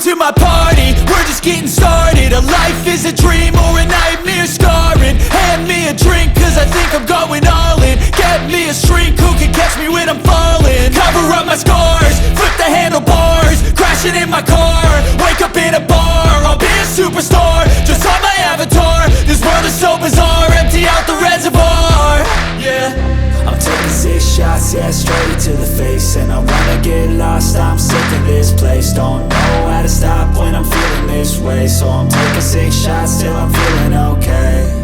Welcome to my party, we're just getting started. A life is a dream or a nightmare scarring. Hand me a drink cause I think I'm going all in. Get me a shrink who can catch me when I'm falling. Cover up my scars, flip the handlebars. Crashing in my car, wake up in a bar. I'll be a superstar, just on my avatar. This world is so bizarre, empty out the reservoir. Yeah, I'm taking 6 shots, yeah, straight to the face. And I wanna get lost, I'm sick of this place. Don't know how to stop when I'm feeling this way. So I'm taking 6 shots till I'm feeling okay.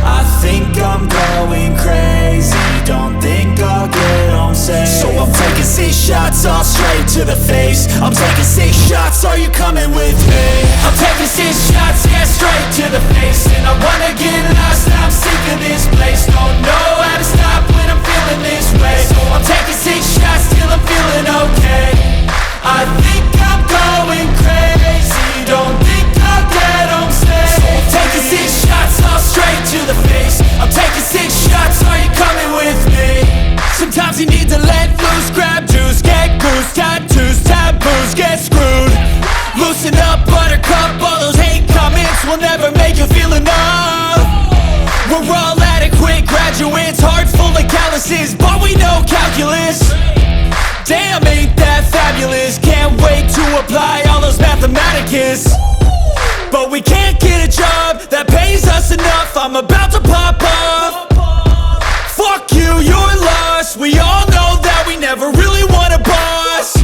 I think I'm going crazy, don't think I'll get home safe. So I'm taking 6 shots, all straight to the face. I'm taking 6 shots, are you coming with me? I'm taking 6 shots, yeah, straight to the face. And I wanna get lost, I'm sick of this place. Don't know how to stop when I'm feeling this way. So I'm taking 6 shots till I'm feeling okay. I think I'm going crazy, don't think I'll get home safe. So I'm taking 6 shots, all straight to the face. I'm taking 6 shots, are you coming with me? Sometimes you need to let loose, grab juice, get goose, tattoos, taboos, get screwed. Loosen up, buttercup, all those hate comments will never make you feel enough. We're all adequate graduates, heart full of calluses, but we know calculus. Damn, ain't that fabulous? Can't wait to apply all those mathematicus. But we can't get a job that pays us enough. I'm about to pop off. Fuck you, you're lost. We all know that we never really want a boss.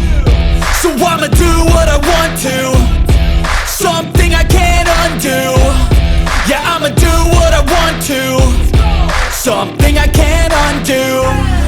So I'ma do what I want to, something I can't undo. Yeah, I'ma do what I want to, something I can't undo.